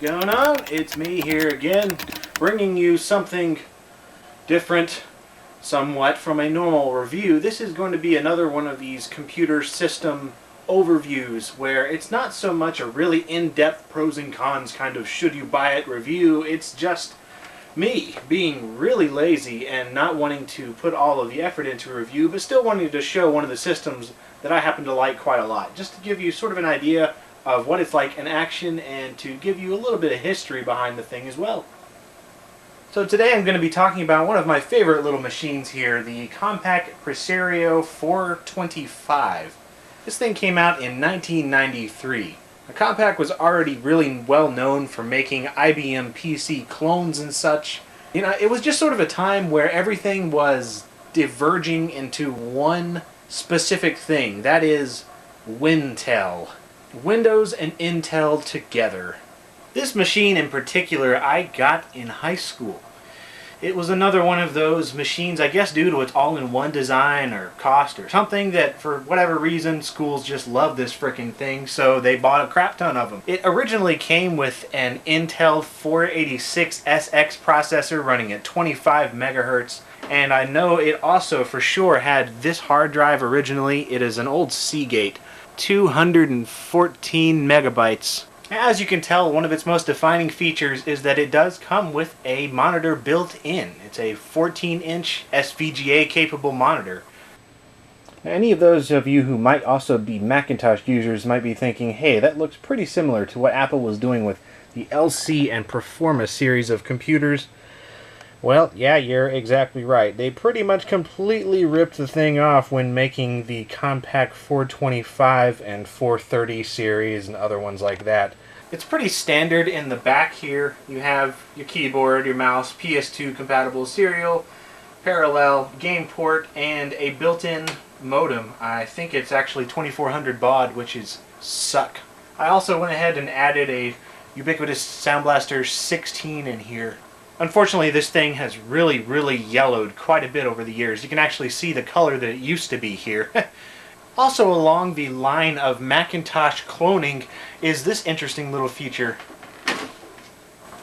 going on? It's me here again, bringing you something different somewhat from a normal review. This is going to be another one of these computer system overviews where it's not so much a really in-depth pros and cons kind of should you buy it review. It's just me being really lazy and not wanting to put all of the effort into a review, but still wanting to show one of the systems that I happen to like quite a lot, just to give you sort of an idea of what it's like in action and to give you a little bit of history behind the thing as well. So today I'm going to be talking about one of my favorite little machines here, the Compaq Presario 425. This thing came out in 1993. Compaq was already really well known for making IBM PC clones and such. You know, it was just sort of a time where everything was diverging into one specific thing, that is Wintel. Windows and Intel together. This machine in particular I got in high school. It was another one of those machines, I guess due to its all-in-one design or cost or something, that for whatever reason schools just love this frickin' thing, so they bought a crap ton of them. It originally came with an Intel 486SX processor running at 25 megahertz, and I know it also for sure had this hard drive originally. It is an old Seagate, 214 megabytes. As you can tell, one of its most defining features is that it does come with a monitor built in. It's a 14-inch SVGA capable monitor. Any of those of you who might also be Macintosh users might be thinking, hey, that looks pretty similar to what Apple was doing with the LC and Performa series of computers. Well, yeah, you're exactly right. They pretty much completely ripped the thing off when making the Compaq 425 and 430 series and other ones like that. It's pretty standard in the back here. You have your keyboard, your mouse, PS2 compatible serial, parallel, game port, and a built-in modem. I think it's actually 2400 baud, which is suck. I also went ahead and added a ubiquitous Sound Blaster 16 in here. Unfortunately, this thing has really yellowed quite a bit over the years. You can actually see the color that it used to be here. Also along the line of Macintosh cloning is this interesting little feature.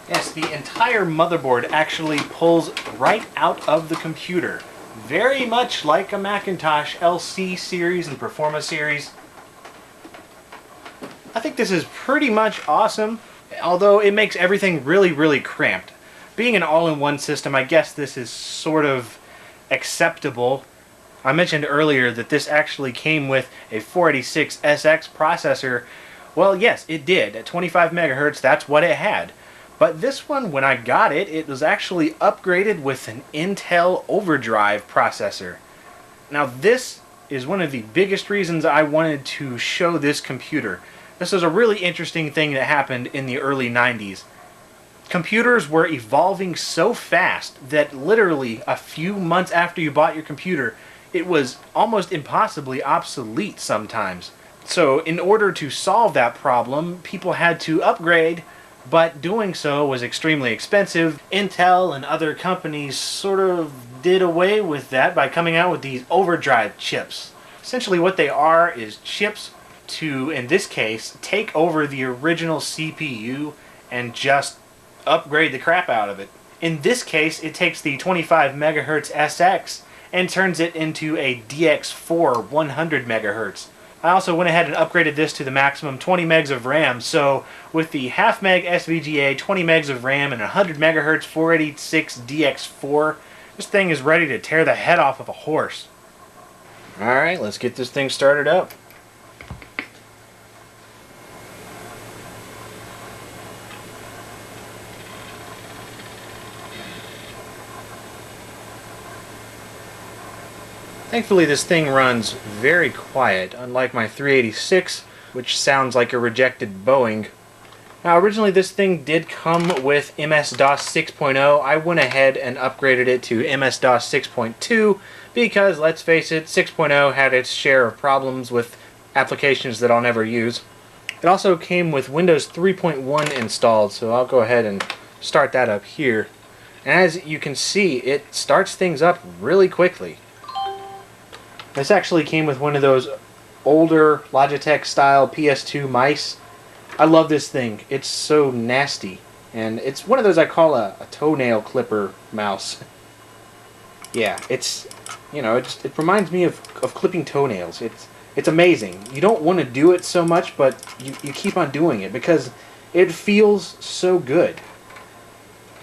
Yes, the entire motherboard actually pulls right out of the computer. Very much like a Macintosh LC series and Performa series. I think this is pretty much awesome, although it makes everything really cramped. Being an all-in-one system, I guess this is sort of acceptable. I mentioned earlier that this actually came with a 486SX processor. Well, yes, it did. At 25 megahertz, that's what it had. But this one, when I got it, it was actually upgraded with an Intel Overdrive processor. Now, this is one of the biggest reasons I wanted to show this computer. This is a really interesting thing that happened in the early 90s. Computers were evolving so fast that literally a few months after you bought your computer, it was almost impossibly obsolete sometimes. So in order to solve that problem, people had to upgrade, but doing so was extremely expensive. Intel and other companies sort of did away with that by coming out with these overdrive chips. Essentially what they are is chips to, in this case, take over the original CPU and just upgrade the crap out of it. In this case, it takes the 25 megahertz SX and turns it into a DX4 100 megahertz. I also went ahead and upgraded this to the maximum 20 megs of RAM, so with the half meg SVGA, 20 megs of RAM, and 100 megahertz 486 DX4, this thing is ready to tear the head off of a horse. Alright, let's get this thing started up. Thankfully this thing runs very quiet, unlike my 386, which sounds like a rejected Boeing. Now originally this thing did come with MS-DOS 6.0. I went ahead and upgraded it to MS-DOS 6.2 because, let's face it, 6.0 had its share of problems with applications that I'll never use. It also came with Windows 3.1 installed, so I'll go ahead and start that up here. And as you can see, it starts things up really quickly. This actually came with one of those older Logitech style PS2 mice. I love this thing. It's so nasty. And it's one of those I call a toenail clipper mouse. Yeah, it's, you know, it reminds me of clipping toenails. It's amazing. You don't want to do it so much, but you keep on doing it because it feels so good.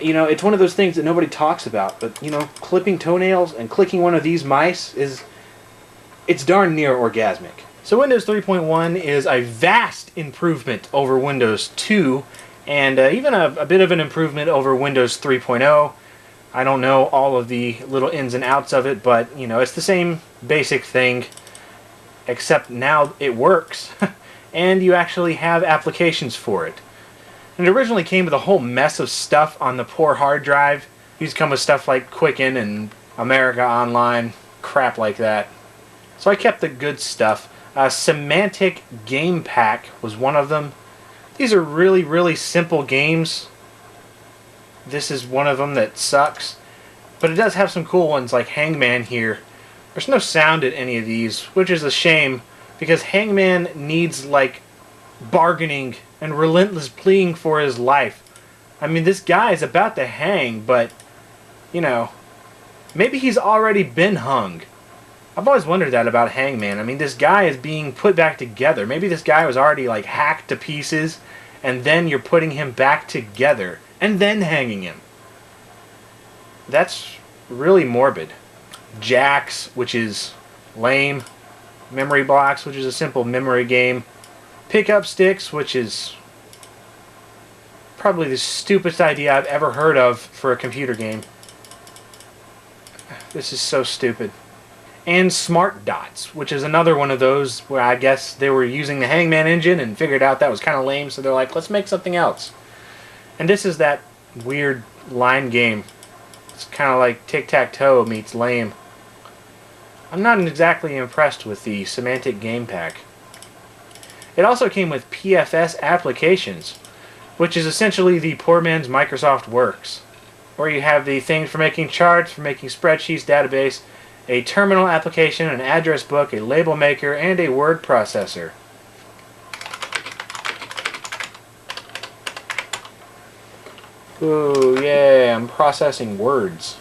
You know, it's one of those things that nobody talks about, but, you know, clipping toenails and clicking one of these mice it's darn near orgasmic. So Windows 3.1 is a vast improvement over Windows 2, and even a bit of an improvement over Windows 3.0. I don't know all of the little ins and outs of it, but, you know, it's the same basic thing, except now it works, and you actually have applications for it. And it originally came with a whole mess of stuff on the poor hard drive. These come with stuff like Quicken and America Online, crap like that. So I kept the good stuff. Semantic Game Pack was one of them. These are really, really simple games. This is one of them that sucks. But it does have some cool ones like Hangman here. There's no sound in any of these, which is a shame, because Hangman needs, like, bargaining and relentless pleading for his life. I mean, this guy is about to hang, but, you know, maybe he's already been hung. I've always wondered that about Hangman. I mean, this guy is being put back together. Maybe this guy was already, like, hacked to pieces, and then you're putting him back together, and then hanging him. That's really morbid. Jax, which is lame. Memory Blocks, which is a simple memory game. Pickup Sticks, which is probably the stupidest idea I've ever heard of for a computer game. This is so stupid. And Smart Dots, which is another one of those where I guess they were using the Hangman engine and figured out that was kind of lame, so they're like, let's make something else. And this is that weird line game. It's kind of like Tic-Tac-Toe meets lame. I'm not exactly impressed with the Semantic Game Pack. It also came with PFS applications, which is essentially the poor man's Microsoft Works, where you have the things for making charts, for making spreadsheets, database, a terminal application, an address book, a label maker, and a word processor. Ooh, yeah, I'm processing words.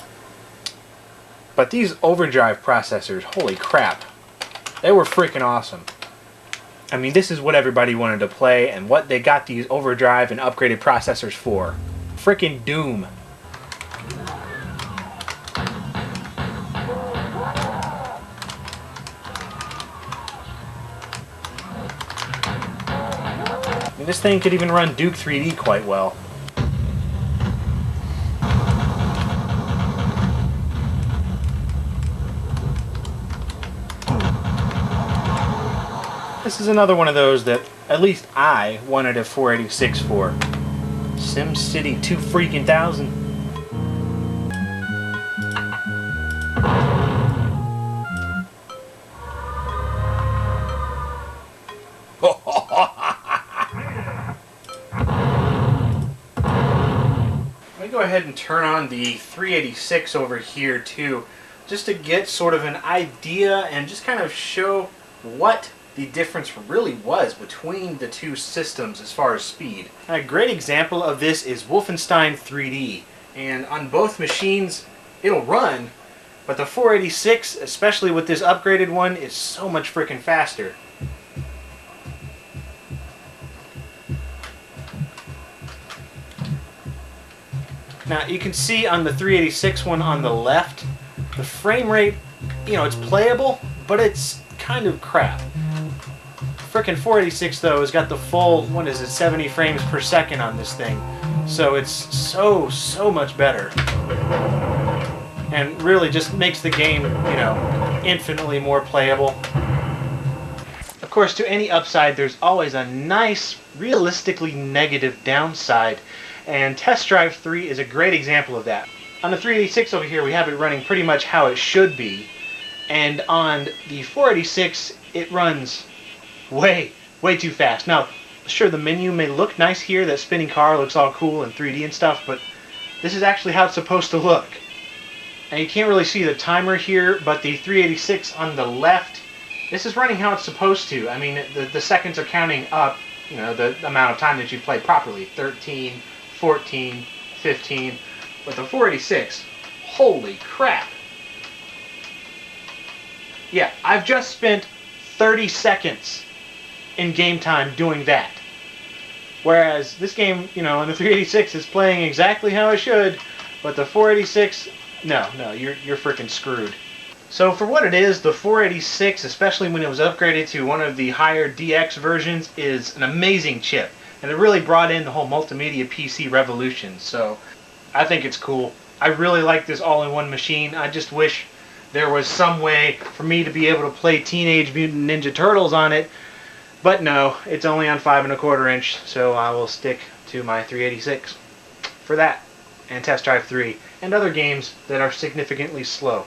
But these overdrive processors, holy crap, they were freaking awesome. I mean, this is what everybody wanted to play and what they got these overdrive and upgraded processors for. Frickin' Doom. I mean, this thing could even run Duke 3D quite well. This is another one of those that at least I wanted a 486 for. SimCity 2 freaking thousand. Let me go ahead and turn on the 386 over here too, just to get sort of an idea and just kind of show what the difference really was between the two systems as far as speed. A great example of this is Wolfenstein 3D, and on both machines it'll run, but the 486, especially with this upgraded one, is so much freaking faster. Now you can see on the 386 one on the left, the frame rate, you know, it's playable, but it's kind of crap. Frickin' 486 though has got the full, what is it, 70 frames per second on this thing. So it's so much better. And really just makes the game, you know, infinitely more playable. Of course, to any upside, there's always a nice, realistically negative downside. And Test Drive 3 is a great example of that. On the 386 over here, we have it running pretty much how it should be. And on the 486, it runs way too fast. Now, sure, the menu may look nice here, that spinning car looks all cool and 3D and stuff, but this is actually how it's supposed to look. And you can't really see the timer here, but the 386 on the left, this is running how it's supposed to. I mean, the seconds are counting up, you know, the amount of time that you played properly. 13, 14, 15. But the 486, holy crap. Yeah, I've just spent 30 seconds in game time doing that. Whereas this game, you know, on the 386 is playing exactly how it should, but the 486, no, you're freaking screwed. So for what it is, the 486, especially when it was upgraded to one of the higher DX versions, is an amazing chip. And it really brought in the whole multimedia PC revolution. So I think it's cool. I really like this all-in-one machine. I just wish there was some way for me to be able to play Teenage Mutant Ninja Turtles on it. But no, it's only on 5 1/4 inch, so I will stick to my 386 for that, and Test Drive 3, and other games that are significantly slow.